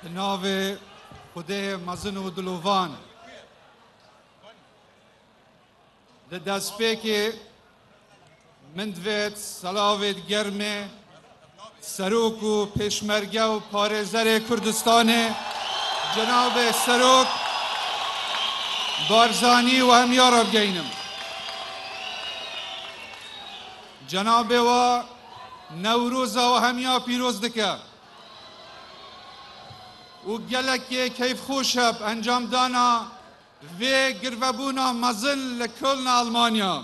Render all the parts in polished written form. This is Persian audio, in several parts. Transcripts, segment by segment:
ناو خدای مزن و دلوان ده دسپه که من دوید سلاوید گرمه سروک و پیشمرگه و پارزر کردستان جناب سروک بارزانی و همیار بگینم جناب و نوروز و همیا پیروز دکه و گلک کیف خوشب انجام دانا و گروبونا مزن لکلن آلمانیا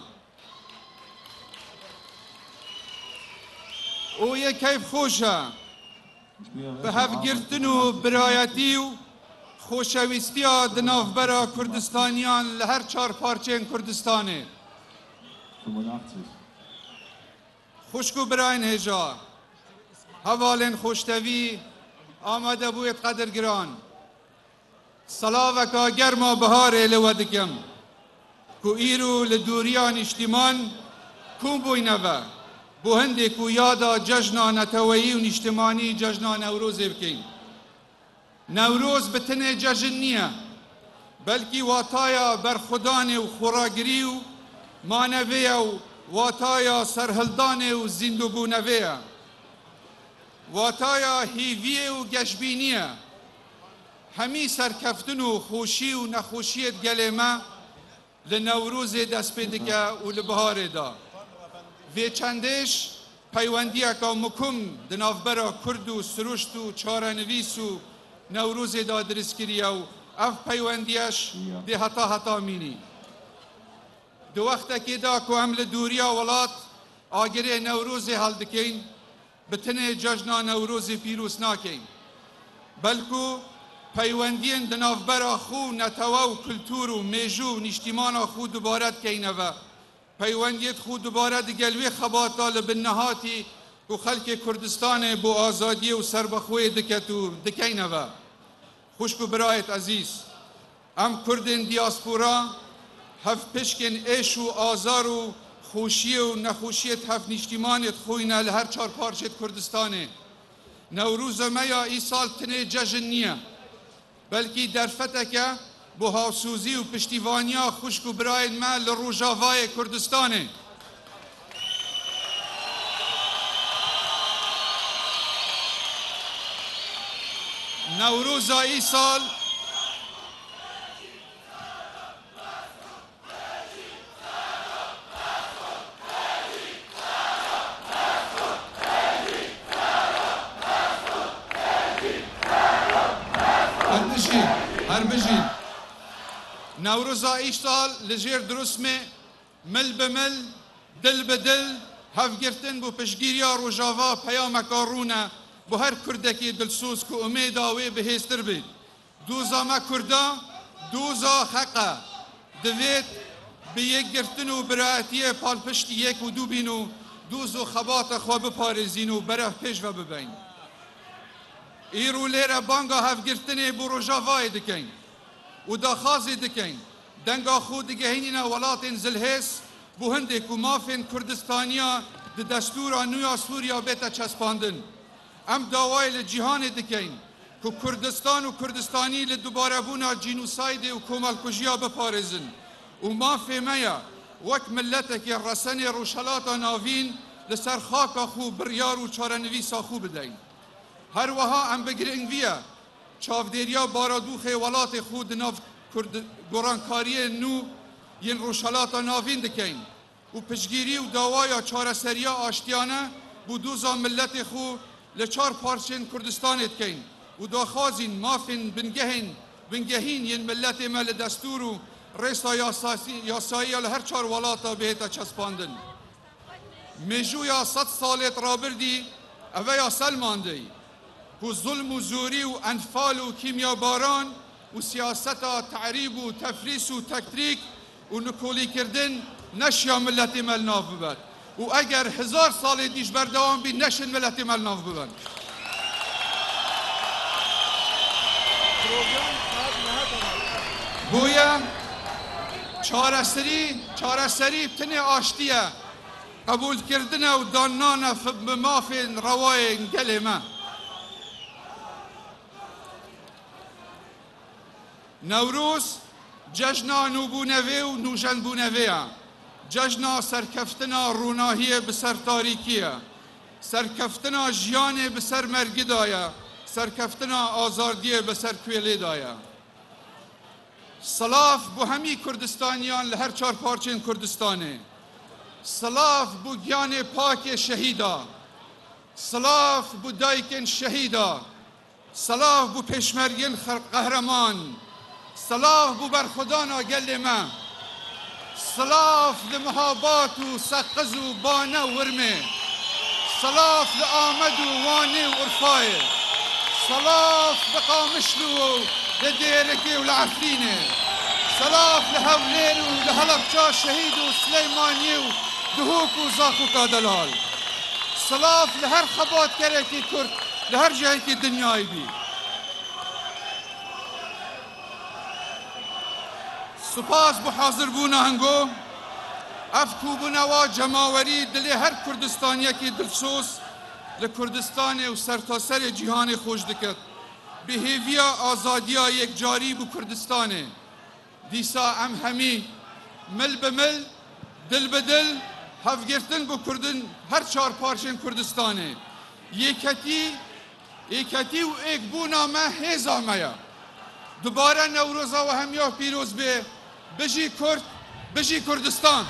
و یک کیف خوشه به هف گرتن و برایتی و خوشویستی ها دناف برا کردستانیان لهر چار پارچه کردستانه خوشکو براین هجا حوالین خوشتوی آماده بوید قدر گران صلاوکا گرما بهاره لودکم کو ایرو لدوریان اجتمان کون بوینوه بو هنده کو یادا جشنا نتوایی و اجتماعی جشنا نوروز بکن نوروز بتنه جشن نیه بلکی واتایا برخودان و خوراگری و مانویه و واتایا سرهلدان و زندگونویه واتایا هیویه و گشبینیه همی سرکفتن و خوشی و نخوشیت گلمه لنوروز دست پیدکه و لبهار دا و چندش پیوندیه که مکم دنافبرا کرد و سروشت و چارنویس و نوروز دا درست کریه و اف پیوندیش ده حتا مینی دو وقت که دا که هم لدوریا ولات آگره نوروز حل دکین بتنه جشنا نوروز پیروز ناکین بلکو پیوندین دنافبرا خو نتوا و کلتور و میجو و نشتیمانا خو دوبارت کینه و پیوندیت خو دوباره دگلوی خباتا لبنهاتی و خلق کردستان بو آزادی و سربخوی دکتو دکینه و خوشکو برایت عزیز ام کردن دیاسپورا هف پشکن ایش و آزار و خوشی و نخوشیت هف نشتیمانت خوینه لهر چار پارچت کردستانه نوروز میا ای سال تنه جشن نیه بلکی در فتکه بو هاوسوزی و پشتیوانیا خوشک و براین ما لروجاوای کردستانه نوروز ای سال هر بجین نوروز ایش سال لجیر درسمه مل بمل دل بدل هف گرتن بو پشگیریا روژاوا پیام کارونه بو هر کردکی دلسوز که امیدا وی بهستر بید دوزا ما کردا دوزا حقا دوید به یک گرتن و برایتیه پال پشتی یک و دو بینو دوزو خبات خواب پارزینو بره پیش و ببین ایرو لیره بانگا هف گرتنه بو روژاوای دکین و داخازی دکین دنگا خود دگهینینا ولاتین زلهس بو هنده که مافین کردستانیا ده دستورا نویا سوریا بیتا چسپاندن ام داوای لجیهان دکین که کردستان و کردستانی لدوباره بونا جینوساید و کومال کجیا بپارزن و مافی میا وک ملتک رسن روشلاتا ناوین لسر خاکا خو بریار و چارنویسا خو بدین هر وها ام بگرنگ ویا چاودیریا بارادوخ ولات خود ناف گرانکاری نو ین روشلاتا ناوین دکین و پشگیری و داوایا چارسریا آشتیانه بو دوزا ملت خو لچار پارچین کردستانت کین و داخازین مافین بنگهین ین ملت مل دستور و ریسا یاسایی لهر چار ولاتا بهتا چسپاندن میجو یا 100 سالت رابردی اوه یا سلماندی و ظلم و زوری و انفال و کیمیا باران و سیاستا تعریب و تفریس و تکتریک و نکولی کردن نشیا ملت مل ناف ببد و اگر 1000 سال دیش بردوام بی نشن ملت مل ناف ببد گویا چارسری بتنه آشتیه قبول کردن و دانان بمافین روای گلمه نوروز جشنا نوبونوی و نوژنبونویه، جشنا سرکفتنا روناهی بسر تاریکیه، سرکفتنا جیان بسر مرگی دایه، سرکفتنا آزاردی بسر کویلی دایه. سلاف بو همی کردستانیان لهر چار پارچین کردستانه، سلاف بو گیان پاک شهیدا، سلاف بو دایکن شهیدا، سلاف بو پشمرگین قهرمان، سلاف بو برخدانا گل من، سلاف لمهابات و سقز و بانه و ورمه، سلاف لآمد و وانه و عرفای، سلاف لقامشلو و لديركي ولعفرينه، سلاف لهولين ولهلبجا شهيد وسليماني ودهوك وزاخو كادلال، سلاف لهر خبات كركي كرد لهر جهيكي الدنيا بي. سپاس بو حاضر بونا هنگو افکو بونا و جماوری دلی هر کردستانیه کی دلسوز لکردستان و سرتاسر جهان خوش دکت به هیویا آزادیا یک جاری بو کردستانه دیسا ام همی مل به مل دل به دل هفگرتن بو کردن هر چار پارچین کردستانه یکتی و ایک بونا ما هیزا میا دوباره نوروزا و همیا پیروز به بجی کرد بجی کردستان.